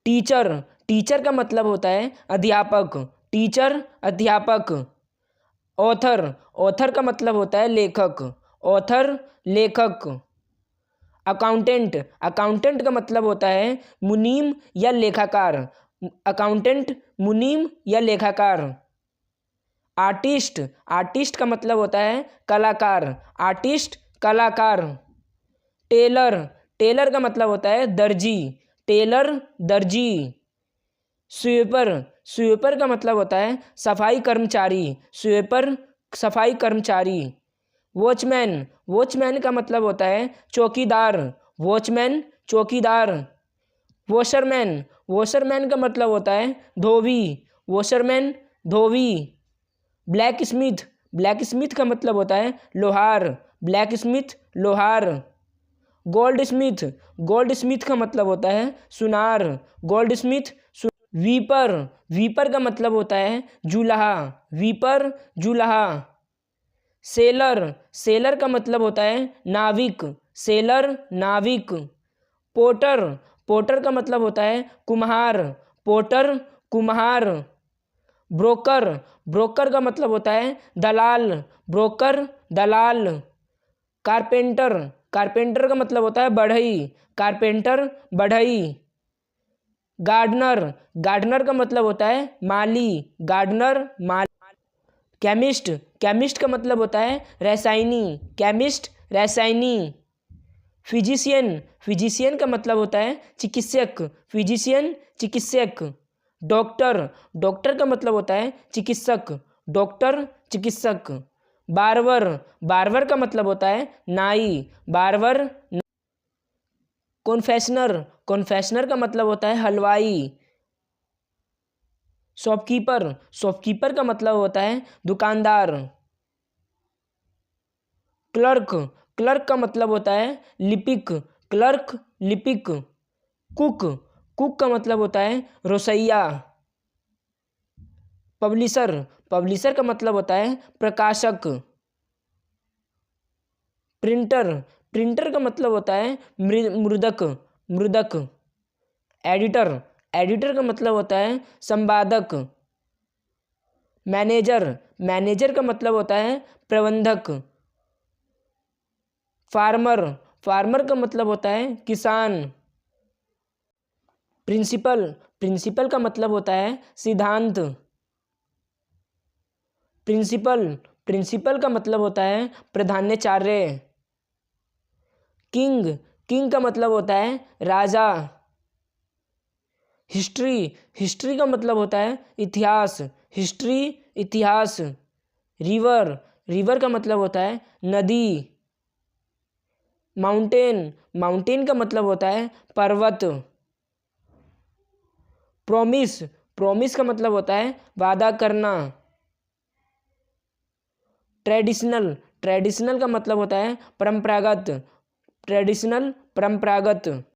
Teacher, teacher का मतलब होता है अध्यापक, टीचर अध्यापक। ऑथर, ऑथर का मतलब होता है लेखक, ऑथर लेखक। अकाउंटेंट, अकाउंटेंट का मतलब होता है मुनीम या लेखाकार, अकाउंटेंट मुनीम या लेखाकार। आर्टिस्ट, आर्टिस्ट का मतलब होता है कलाकार, आर्टिस्ट कलाकार। टेलर, टेलर का मतलब होता है दर्जी, टेलर दर्जी। स्वीपर, स्वीपर का मतलब होता है सफाई कर्मचारी, स्वीपर सफाई कर्मचारी। वॉचमैन, वॉचमैन का मतलब होता है चौकीदार, वॉचमैन चौकीदार। वॉशरमैन, वॉशरमैन का मतलब होता है धोबी, वॉशरमैन धोबी। ब्लैक स्मिथ, ब्लैक स्मिथ का मतलब होता है लोहार, ब्लैक स्मिथ लोहार। गोल्ड स्मिथ, गोल्ड स्मिथ का मतलब होता है सुनार, गोल्ड स्मिथ। वीपर, वीपर का मतलब होता है जुलाहा, वीपर जुलाहा। सेलर, सेलर का मतलब होता है नाविक, सेलर नाविक। पोटर, पोटर का मतलब होता है कुम्हार, पोटर कुम्हार। ब्रोकर, ब्रोकर का मतलब होता है दलाल, ब्रोकर दलाल। कारपेंटर, कारपेंटर का मतलब होता है बढ़ई, कारपेंटर बढ़ई। गार्डनर, गार्डनर का मतलब होता है माली, गार्डनर माली। केमिस्ट, केमिस्ट का मतलब होता है Rasayani, chemist Rasayani. Physician, physician का मतलब होता है चिकित्सक, फिजिशियन चिकित्सक। डॉक्टर, डॉक्टर का मतलब होता है चिकित्सक, डॉक्टर चिकित्सक। बार्बर, बार्बर का मतलब होता है नाई, बार्बर। कॉन्फेशनर, कॉन्फेशनर का मतलब होता है हलवाई। शॉपकीपर, शॉपकीपर का मतलब होता है दुकानदार। क्लर्क, क्लर्क का मतलब होता है लिपिक, क्लर्क लिपिक। कुक, कुक का मतलब होता है रसोइया। पब्लिशर, पब्लिशर का मतलब होता है प्रकाशक। प्रिंटर, प्रिंटर का मतलब होता है मुद्रक, मुद्रक। एडिटर, एडिटर का मतलब होता है संपादक। मैनेजर, मैनेजर का मतलब होता है प्रबंधक। फार्मर, फार्मर का मतलब होता है किसान। प्रिंसिपल, प्रिंसिपल का मतलब होता है सिद्धांत। प्रिंसिपल, प्रिंसिपल का मतलब होता है प्रधानाचार्य। किंग, किंग का मतलब होता है राजा। हिस्ट्री, हिस्ट्री का मतलब होता है इतिहास, हिस्ट्री इतिहास। रिवर, रिवर का मतलब होता है नदी। माउंटेन, माउंटेन का मतलब होता है पर्वत। प्रॉमिस, प्रॉमिस का मतलब होता है वादा करना। ट्रेडिशनल, ट्रेडिशनल का मतलब होता है परंपरागत, ट्रेडिशनल परंपरागत।